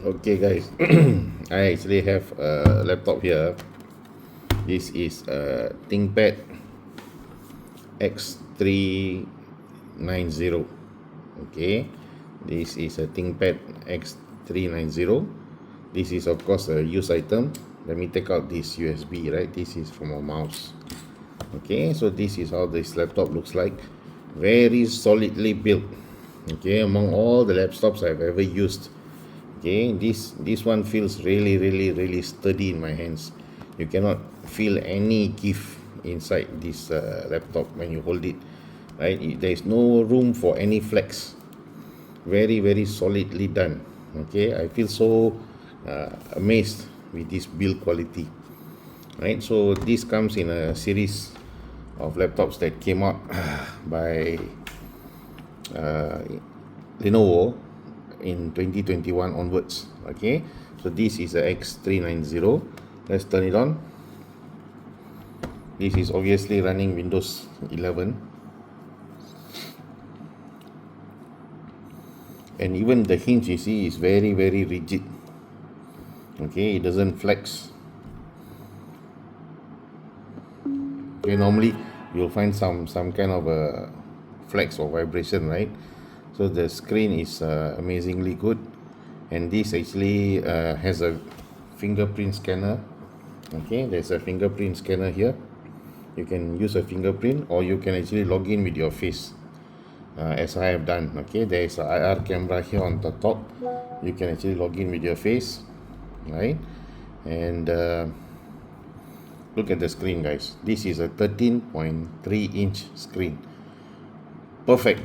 Okay guys, I actually have a laptop here. This is a ThinkPad X390. Okay, this is a ThinkPad X390. This is of course a used item. Let me take out this USB, right? This is from a mouse. Okay, so this is how this laptop looks like. Very solidly built. Okay, among all the laptops I've ever used, okay, this one feels really sturdy in my hands. You cannot feel any give inside this laptop when you hold it, right? There is no room for any flex. Very solidly done. Okay, I feel so amazed with this build quality, right? So this comes in a series of laptops that came out by uh, Lenovo in 2021 onwards. Okay, so this is a X390. Let's turn it on. This is obviously running Windows 11, and even the hinge you see is very rigid. Okay, it doesn't flex. Okay, normally you'll find some kind of a flex or vibration, right? So the screen is amazingly good, and this actually has a fingerprint scanner. Okay, there's a fingerprint scanner here. You can use a fingerprint, or you can actually log in with your face, as I have done. Okay, there is a IR camera here on the top. You can actually log in with your face, right? And look at the screen, guys. This is a 13.3-inch screen. Perfect.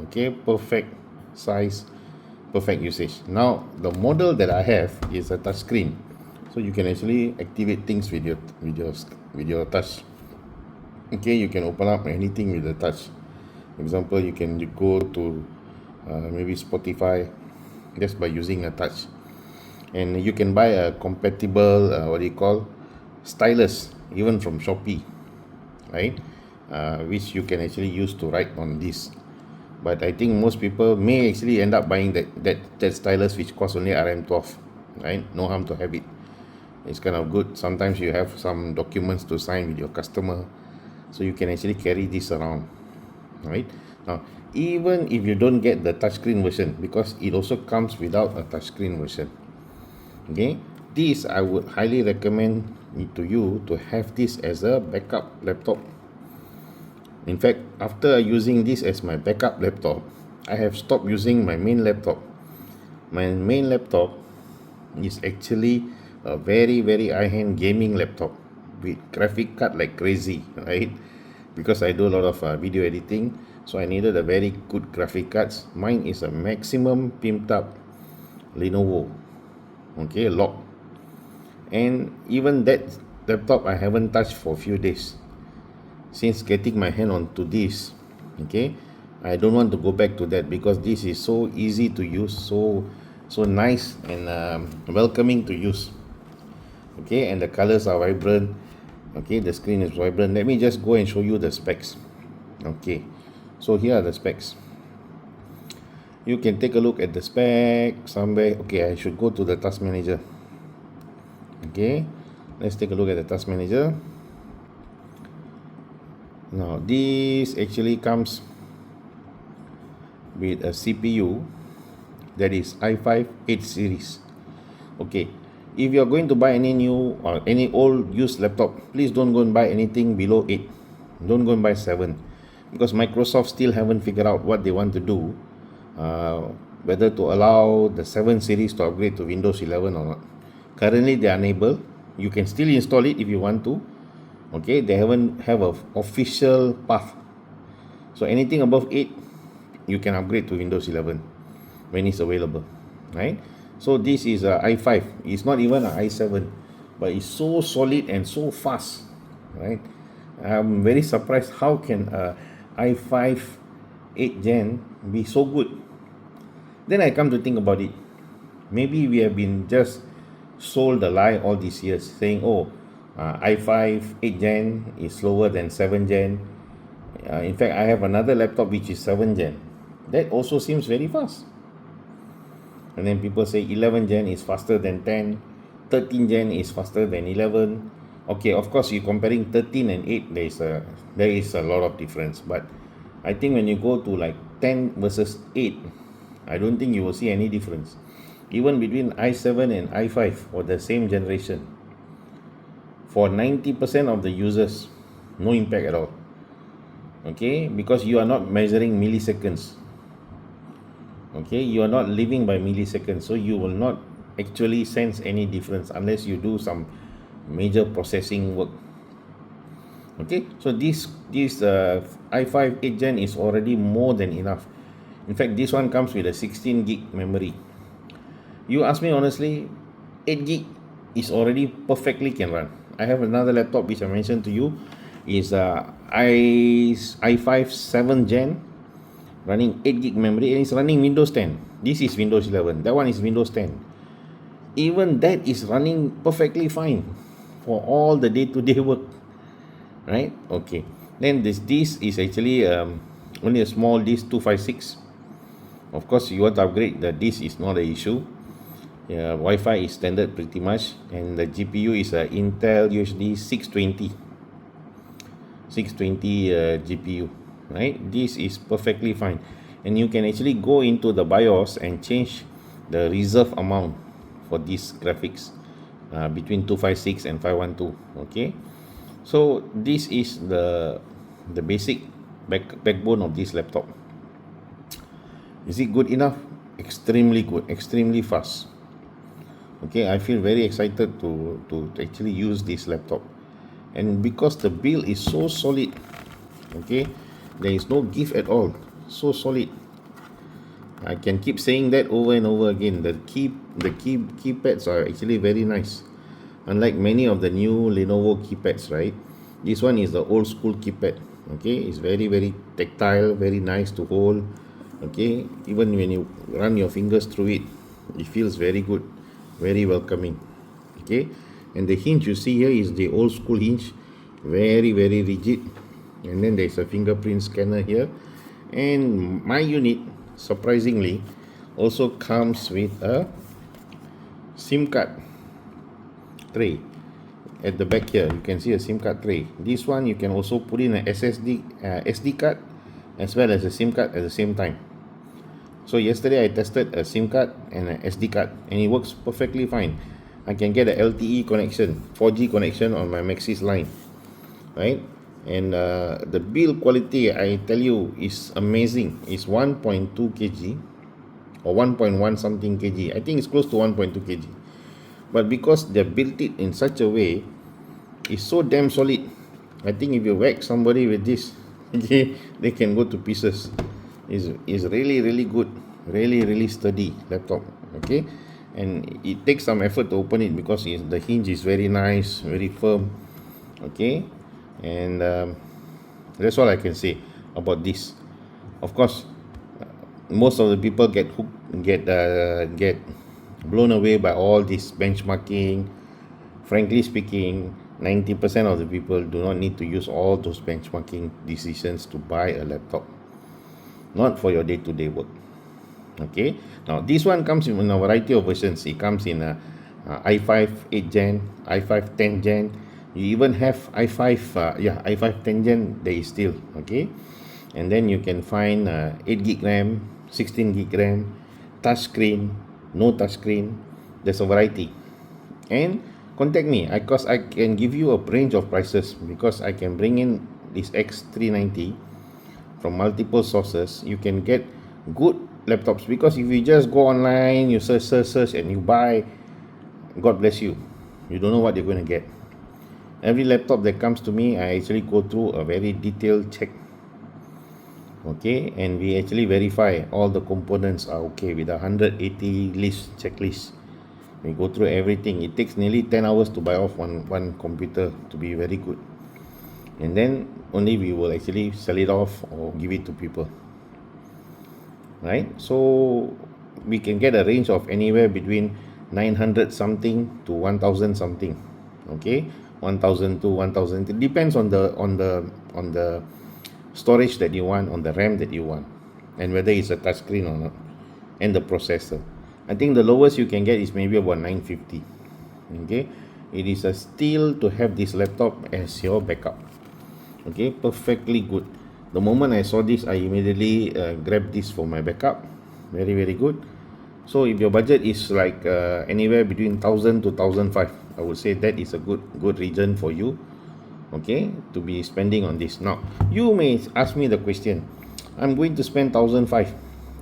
Okay, perfect size, perfect usage. Now the model that I have is a touch screen, so you can actually activate things with your touch. Okay, you can open up anything with the touch. For example, you can go to maybe Spotify just by using a touch, and you can buy a compatible what do you call stylus, even from Shopee, right? Which you can actually use to write on this. But I think most people may actually end up buying that stylus, which costs only RM12, right? No harm to have it. It's kind of good. Sometimes you have some documents to sign with your customer, so you can actually carry this around, right? Now, even if you don't get the touchscreen version, because it also comes without a touchscreen version, okay, this I would highly recommend it to you to have this as a backup laptop. In fact, after using this as my backup laptop, I have stopped using my main laptop. My main laptop is actually a very high-end gaming laptop with graphic card like crazy, right? Because I do a lot of video editing, so I needed a very good graphic cards. Mine is a maximum pimped up Lenovo, okay, lock. And even that laptop I haven't touched for a few days since getting my hand onto this. Okay, I don't want to go back to that because this is so easy to use, so nice and welcoming to use. Okay, and the colors are vibrant. Okay, the screen is vibrant. Let me just go and show you the specs. Okay, so here are the specs. You can take a look at the spec somewhere. Okay, I should go to the task manager. Okay, let's take a look at the task manager. Now this actually comes with a CPU that is i5 8 series. Okay, if you are going to buy any new or any old used laptop, please don't go and buy anything below 8. Don't go and buy 7, because Microsoft still haven't figured out what they want to do, whether to allow the 7 series to upgrade to Windows 11 or not. Currently they are unable. You can still install it if you want to. Okay, they haven't have a official path. So anything above 8, you can upgrade to Windows 11 when it's available, right? So this is a i5. It's not even a i7, but it's so solid and so fast, right? I'm very surprised how can a i5 8 gen be so good. Then I come to think about it. Maybe we have been just sold a lie all these years, saying, oh, i5 8 gen is slower than 7 gen. In fact, I have another laptop which is 7 gen. That also seems very fast. And then people say 11 gen is faster than 10, 13 gen is faster than 11. Okay, of course, you're comparing 13 and 8, there is a lot of difference. But I think when you go to like 10 versus 8, I don't think you will see any difference. Even between i7 and i5 for the same generation, for 90% of the users, no impact at all. Okay, because you are not measuring milliseconds. Okay, you are not living by milliseconds, so you will not actually sense any difference unless you do some major processing work. Okay, so this i5 8 gen is already more than enough. In fact, this one comes with a 16 gig memory. You ask me honestly, 8 gig is already perfectly can run. I have another laptop which I mentioned to you, is i5 7 gen, running 8 gig memory, and it's running Windows 10. This is Windows 11, that one is Windows 10. Even that is running perfectly fine for all the day-to-day work, right? Okay, then this is actually only a small disk, 256. Of course, you want to upgrade, the disk is not an issue. Wi-Fi is standard pretty much, and the GPU is a Intel UHD 620 GPU, right? This is perfectly fine, and you can actually go into the BIOS and change the reserve amount for these graphics between 256 and 512. Okay, so this is the basic backbone of this laptop. Is it good enough? Extremely good, extremely fast. Okay, I feel very excited to actually use this laptop, and because the build is so solid, okay, there is no give at all, so solid. I can keep saying that over and over again. The keypads are actually very nice, unlike many of the new Lenovo keypads, right? This one is the old school keypad. Okay, it's very tactile, very nice to hold. Okay, even when you run your fingers through it, it feels very good, very welcoming. Okay, and the hinge you see here is the old school hinge, very rigid. And then there's a fingerprint scanner here, and my unit surprisingly also comes with a SIM card tray. At the back here you can see a SIM card tray. This one you can also put in an SD card as well as a SIM card at the same time. So yesterday I tested a SIM card and an SD card, and it works perfectly fine. I can get a LTE connection, 4G connection on my Maxis line, right? And the build quality, I tell you, is amazing. It's 1.2 kg or 1.1 something kg. I think it's close to 1.2 kg. But because they built it in such a way, it's so damn solid. I think if you whack somebody with this, okay, they can go to pieces. Is really good, really sturdy laptop. Okay, and it takes some effort to open it because the hinge is very nice, very firm. Okay, and that's all I can say about this. Of course, most of the people get blown away by all this benchmarking. Frankly speaking, 90% of the people do not need to use all those benchmarking decisions to buy a laptop, not for your day-to-day work. Okay, now this one comes in a variety of versions. It comes in a i5 8 gen, i5 10 gen. You even have i5 10 gen. There is still, okay, and then you can find 8 gig RAM, 16 gig RAM, touchscreen, no touchscreen. There's a variety. And contact me, because I can give you a range of prices, because I can bring in this X390 from multiple sources. You can get good laptops, because if you just go online, you search and you buy, God bless you, you don't know what you're going to get. Every laptop that comes to me, I actually go through a very detailed check. Okay, and we actually verify all the components are okay with a 180 checklist. We go through everything. It takes nearly 10 hours to buy off one computer to be very good, and then only we will actually sell it off or give it to people, right? So we can get a range of anywhere between 900 something to 1000 something. Okay, 1000 to 1000, it depends on the storage that you want, on the RAM that you want, and whether it's a touchscreen or not, and the processor. I think the lowest you can get is maybe about 950. Okay, it is a steal to have this laptop as your backup. Okay, perfectly good. The moment I saw this, I immediately grabbed this for my backup. Very very good. So if your budget is like anywhere between 1000 to 1005, I would say that is a good region for you, okay, to be spending on this. Now you may ask me the question, I'm going to spend 1005,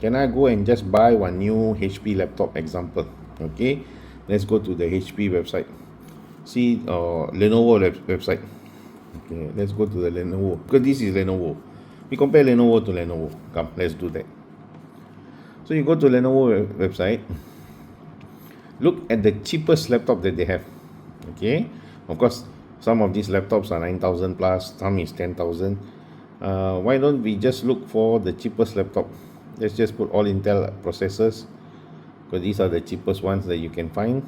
can I go and just buy one new HP laptop example? Okay, let's go to the HP website, see Lenovo website. Okay, let's go to the Lenovo, because this is Lenovo. We compare Lenovo to Lenovo. Come, let's do that. So you go to Lenovo website, look at the cheapest laptop that they have. Okay, of course some of these laptops are 9,000 plus, some is 10,000. Why don't we just look for the cheapest laptop? Let's just put all Intel processors, because these are the cheapest ones that you can find,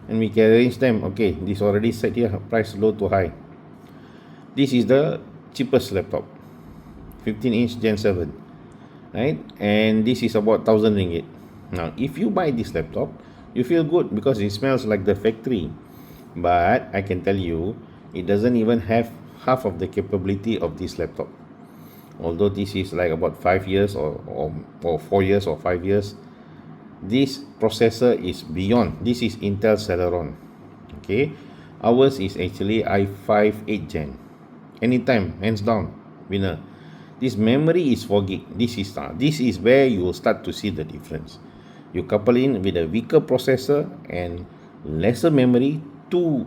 and we can arrange them. Okay, this already set here, price low to high. This is the cheapest laptop, 15-inch Gen 7, right? And this is about 1,000 ringgit. Now if you buy this laptop, you feel good because it smells like the factory, but I can tell you it doesn't even have half of the capability of this laptop. Although this is like about 5 years or 4 years or 5 years, this processor is beyond. This is Intel Celeron. Okay, ours is actually i5 8 gen. Anytime, hands down, winner. This memory is 4 gig. This is where you will start to see the difference. You couple in with a weaker processor and lesser memory, two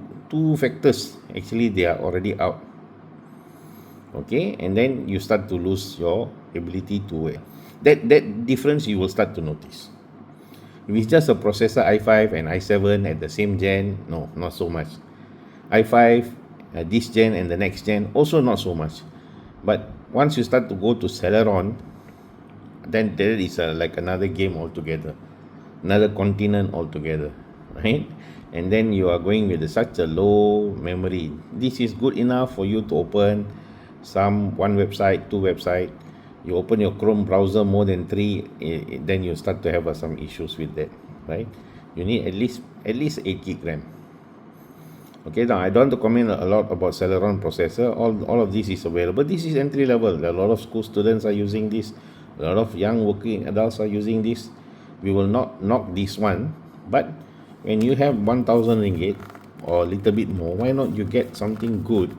factors, actually they are already out. Okay, and then you start to lose your ability to that difference you will start to notice. If it's just a processor i5 and i7 at the same gen, no, not so much. i5 this gen and the next gen, also not so much. But once you start to go to Celeron, then there is like another game altogether, another continent altogether, right? And then you are going with such a low memory. This is good enough for you to open one website, two website. You open your Chrome browser more than 3, then you start to have some issues with that, right? You need at least 8 gig RAM. Okay, now I don't want to comment a lot about Celeron processor. All of this is available. This is entry level. A lot of school students are using this. A lot of young working adults are using this. We will not knock this one, but when you have 1,000 ringgit or a little bit more, why not you get something good?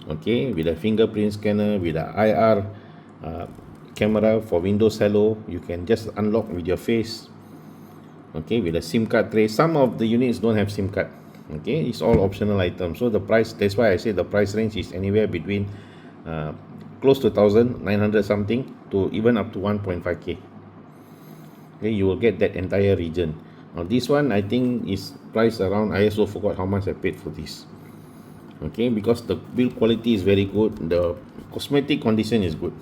Okay, with a fingerprint scanner, with a IR camera for Windows Hello, you can just unlock with your face. Okay, with a SIM card tray. Some of the units don't have SIM card. Okay, it's all optional items. So the price, that's why I say the price range is anywhere between close to 1,900 something to even up to 1.5k. Okay, you will get that entire region. Now this one I think is priced around, I also forgot how much I paid for this. Okay, because the build quality is very good, the cosmetic condition is good,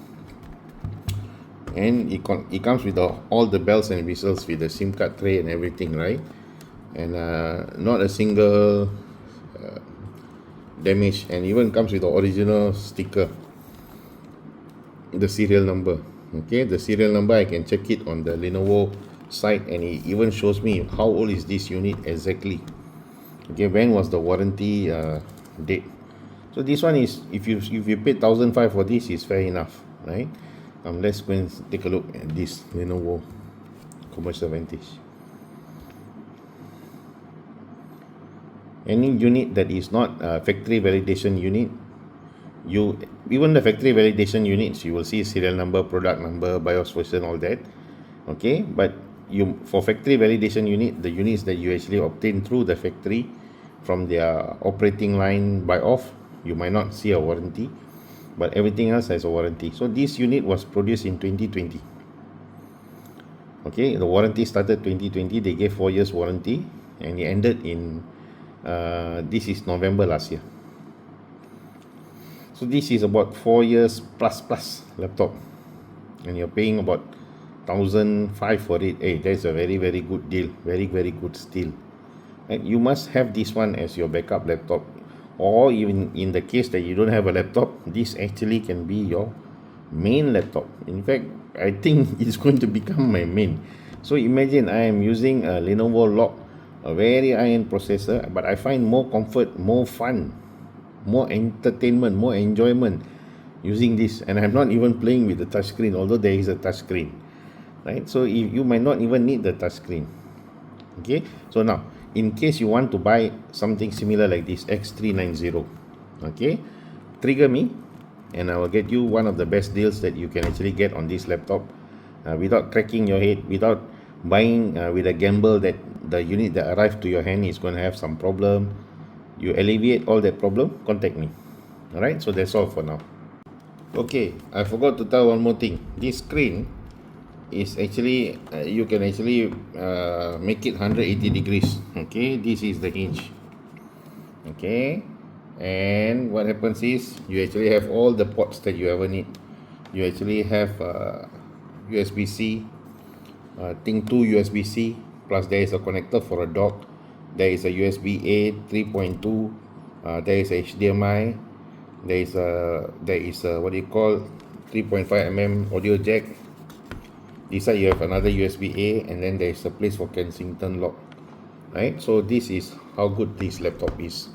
and it comes with all the bells and whistles with the SIM card tray and everything, right? And not a single damage, and even comes with the original sticker, the serial number. Okay, the serial number I can check it on the Lenovo site, and it even shows me how old is this unit exactly. Okay, when was the warranty date. So this one is, if you paid 1,500 for this, is fair enough, right? Let's go and take a look at this Lenovo Commercial Vantage. Any unit that is not factory validation unit, even the factory validation units, you will see serial number, product number, BIOS version, all that. Okay, but for factory validation unit, the units that you actually obtain through the factory from their operating line buy off, you might not see a warranty, but everything else has a warranty. So this unit was produced in 2020. Okay, the warranty started 2020. They gave 4 years warranty, and it ended in this is November last year. So this is about 4 years plus laptop, and you're paying about 1,500 for it. Hey, that's a very very good deal, very very good steal. And you must have this one as your backup laptop, or even in the case that you don't have a laptop, this actually can be your main laptop. In fact, I think it's going to become my main, So imagine I am using a Lenovo Lock, a very high-end processor, but I find more comfort, more fun, more entertainment, more enjoyment using this. And I'm not even playing with the touchscreen, although there is a touchscreen, right? So you might not even need the touchscreen. Okay, so now in case you want to buy something similar like this X390, okay, trigger me and I will get you one of the best deals that you can actually get on this laptop, without cracking your head, without buying with a gamble that the unit that arrived to your hand is going to have some problem. You alleviate all that problem, contact me. All right, so that's all for now. Okay, I forgot to tell one more thing. This screen is actually you can actually make it 180 degrees. Okay, this is the hinge. Okay, and what happens is you actually have all the ports that you ever need. You actually have USB-C, thing 2 USB-C, plus there is a connector for a dock. There is a USB-A 3.2, there is a HDMI, there is a what do you call 3.5mm audio jack. This side you have another USB-A, and then there is a place for Kensington lock, right? So this is how good this laptop is.